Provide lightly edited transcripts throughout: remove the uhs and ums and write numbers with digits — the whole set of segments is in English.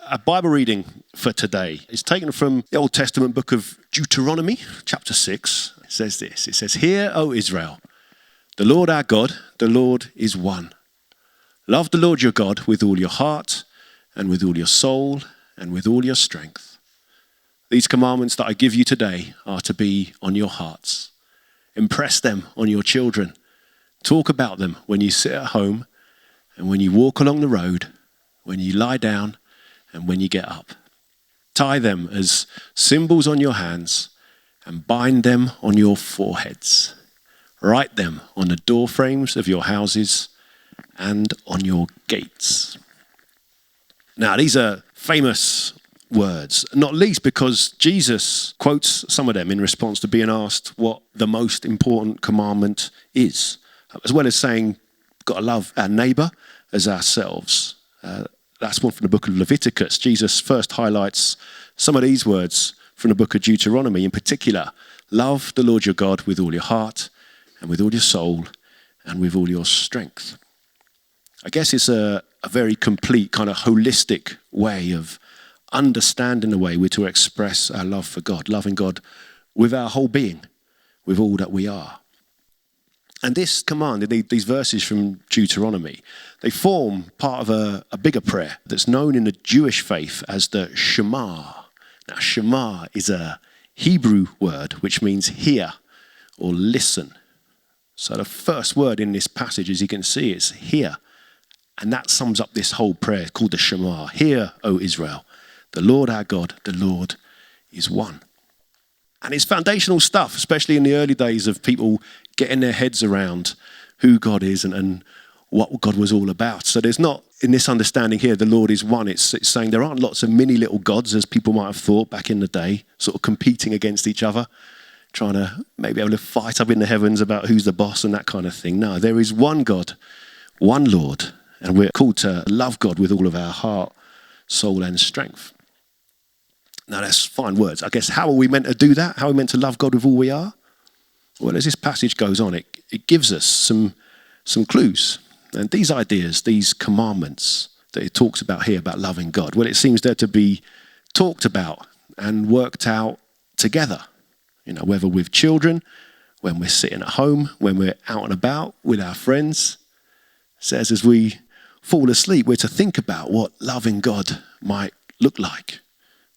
A Bible reading for today is taken from the Old Testament book of Deuteronomy, chapter 6. It says this. It says, "Hear, O Israel, the Lord our God, the Lord is one. Love the Lord your God with all your heart and with all your soul and with all your strength. These commandments that I give you today are to be on your hearts. Impress them on your children. Talk about them when you sit at home and when you walk along the road, when you lie down and when you get up. Tie them as symbols on your hands and bind them on your foreheads. Write them on the door frames of your houses and on your gates." Now, these are famous words, not least because Jesus quotes some of them in response to being asked what the most important commandment is, as well as saying, we've got to love our neighbour as ourselves. That's one from the book of Leviticus. Jesus first highlights some of these words from the book of Deuteronomy. In particular, love the Lord your God with all your heart and with all your soul and with all your strength. I guess it's a very complete kind of holistic way of understanding the way we're to express our love for God, loving God with our whole being, with all that we are. And this command, these verses from Deuteronomy, they form part of a bigger prayer that's known in the Jewish faith as the Shema. Now, Shema is a Hebrew word which means hear or listen. So the first word in this passage, as you can see, is hear. And that sums up this whole prayer called the Shema. Hear, O Israel, the Lord our God, the Lord is one. And it's foundational stuff, especially in the early days of people getting their heads around who God is and what God was all about. So there's not, in this understanding here, the Lord is one. It's saying there aren't lots of mini little gods, as people might have thought back in the day, sort of competing against each other, trying to maybe able to fight up in the heavens about who's the boss and that kind of thing. No, there is one God, one Lord, and we're called to love God with all of our heart, soul, and strength. Now, that's fine words. I guess, how are we meant to do that? How are we meant to love God with all we are? Well, as this passage goes on, it gives us some clues. And these ideas, these commandments that it talks about here about loving God, well, it seems they're to be talked about and worked out together. You know, whether with children, when we're sitting at home, when we're out and about with our friends. It says as we fall asleep, we're to think about what loving God might look like.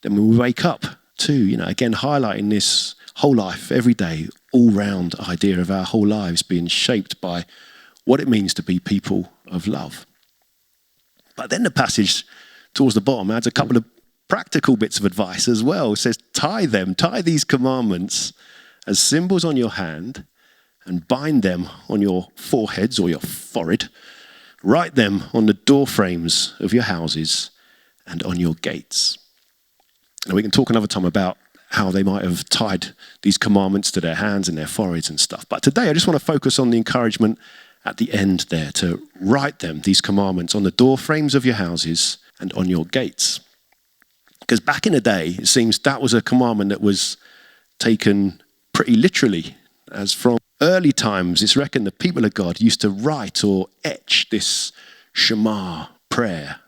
Then when we wake up too, you know, again, highlighting this whole life, every day, all-round idea of our whole lives being shaped by what it means to be people of love. But then the passage towards the bottom adds a couple of practical bits of advice as well. It says, tie these commandments as symbols on your hand and bind them on your foreheads or your forehead. Write them on the door frames of your houses and on your gates. And we can talk another time about how they might have tied these commandments to their hands and their foreheads and stuff. But today I just want to focus on the encouragement at the end there to write them, these commandments, on the door frames of your houses and on your gates. Because back in the day, it seems that was a commandment that was taken pretty literally, as from early times, it's reckoned the people of God used to write or etch this Shema prayer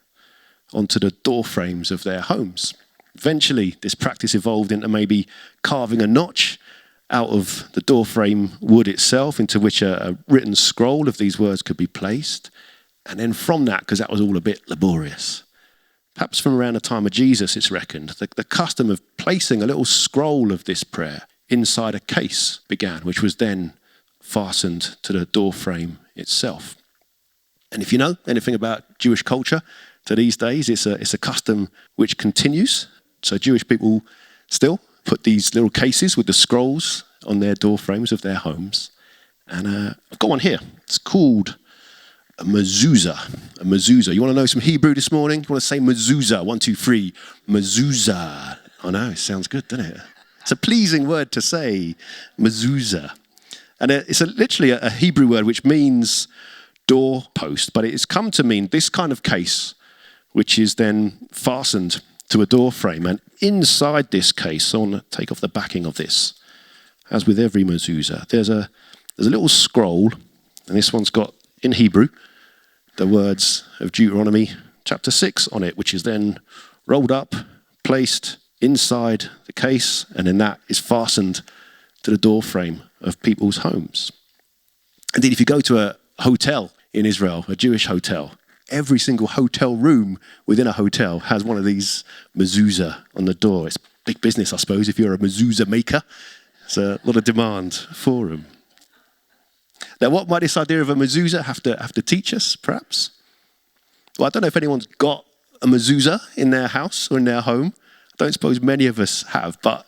onto the door frames of their homes. Eventually, this practice evolved into maybe carving a notch out of the doorframe wood itself into which a written scroll of these words could be placed. And then from that, because that was all a bit laborious, perhaps from around the time of Jesus, it's reckoned, the custom of placing a little scroll of this prayer inside a case began, which was then fastened to the doorframe itself. And if you know anything about Jewish culture to these days, it's a custom which continues. So Jewish people still put these little cases with the scrolls on their door frames of their homes. And I've got one here. It's called a mezuzah. A mezuzah. You want to know some Hebrew this morning? You want to say mezuzah? 1, 2, 3. Mezuzah. I know, it sounds good, doesn't it? It's a pleasing word to say, mezuzah. And it's literally a Hebrew word which means doorpost, but it's come to mean this kind of case, which is then fastened to a door frame. And inside this case, I want to take off the backing of this, as with every mezuzah, there's a little scroll, and this one's got, in Hebrew, the words of Deuteronomy chapter 6 on it, which is then rolled up, placed inside the case, and then that is fastened to the door frame of people's homes. Indeed, if you go to a hotel in Israel, a Jewish hotel, every single hotel room within a hotel has one of these mezuzah on the door. It's big business, I suppose, if you're a mezuzah maker. There's a lot of demand for them. Now, what might this idea of a mezuzah have to teach us, perhaps? Well, I don't know if anyone's got a mezuzah in their house or in their home. I don't suppose many of us have, but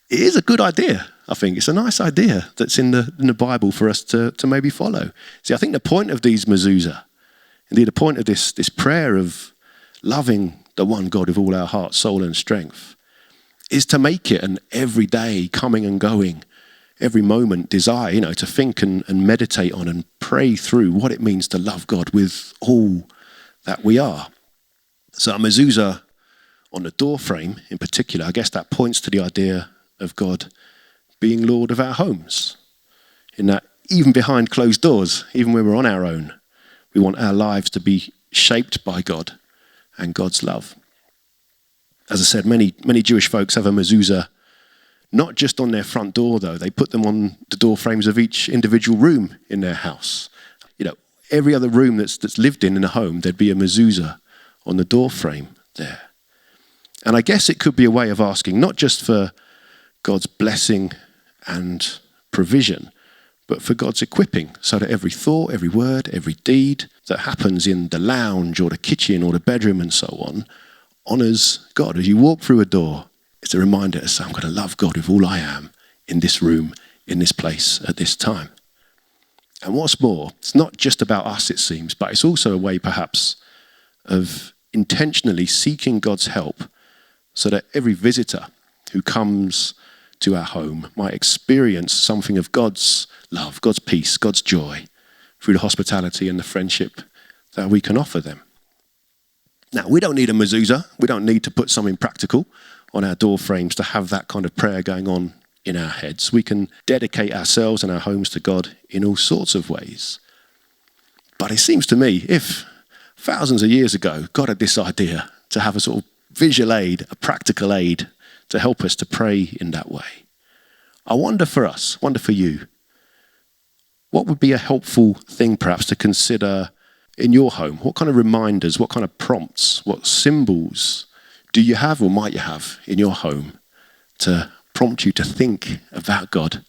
it is a good idea, I think. It's a nice idea that's in the Bible for us to maybe follow. See, I think the point of these mezuzah, indeed the point of this prayer of loving the one God with all our heart, soul and strength, is to make it an everyday coming and going, every moment desire, to think and meditate on and pray through what it means to love God with all that we are. So a mezuzah on the door frame in particular, I guess that points to the idea of God being Lord of our homes. In that even behind closed doors, even when we're on our own, we want our lives to be shaped by God and God's love. As I said, many Jewish folks have a mezuzah not just on their front door, though. They put them on the door frames of each individual room in their house. Every other room that's lived in a home, there'd be a mezuzah on the door frame there. And I guess it could be a way of asking not just for God's blessing and provision, but for God's equipping, so that every thought, every word, every deed that happens in the lounge or the kitchen or the bedroom and so on honours God. As you walk through a door, it's a reminder to say, I'm going to love God with all I am in this room, in this place, at this time. And what's more, it's not just about us, it seems, but it's also a way perhaps of intentionally seeking God's help so that every visitor who comes to our home might experience something of God's love, God's peace, God's joy through the hospitality and the friendship that we can offer them. Now, we don't need a mezuzah. We don't need to put something practical on our door frames to have that kind of prayer going on in our heads. We can dedicate ourselves and our homes to God in all sorts of ways. But it seems to me, if thousands of years ago God had this idea to have a sort of visual aid, a practical aid to help us to pray in that way, I wonder for us, wonder for you, what would be a helpful thing perhaps to consider in your home? What kind of reminders, what kind of prompts, what symbols do you have or might you have in your home to prompt you to think about God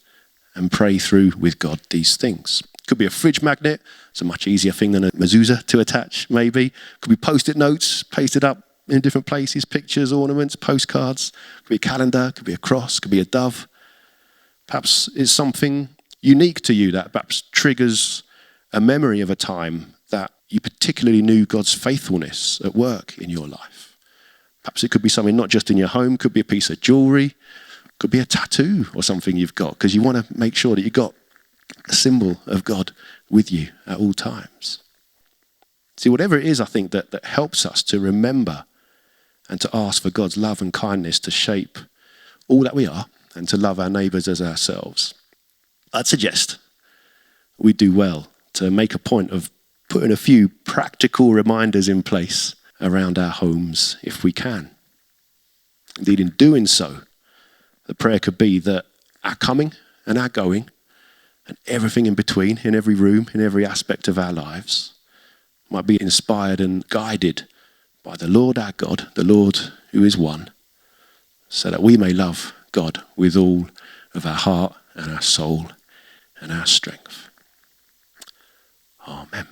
and pray through with God these things? Could be a fridge magnet. It's a much easier thing than a mezuzah to attach, maybe. Could be post-it notes pasted up in different places, pictures, ornaments, postcards. Could be a calendar, could be a cross, could be a dove. Perhaps it's something unique to you that perhaps triggers a memory of a time that you particularly knew God's faithfulness at work in your life. Perhaps it could be something not just in your home, could be a piece of jewelry, could be a tattoo or something you've got, because you want to make sure that you've got a symbol of God with you at all times. See, whatever it is, I think, that helps us to remember and to ask for God's love and kindness to shape all that we are and to love our neighbours as ourselves, I'd suggest we do well to make a point of putting a few practical reminders in place around our homes if we can. Indeed, in doing so, the prayer could be that our coming and our going and everything in between, in every room, in every aspect of our lives, might be inspired and guided by the Lord our God, the Lord who is one, so that we may love God with all of our heart and our soul and our strength. Amen.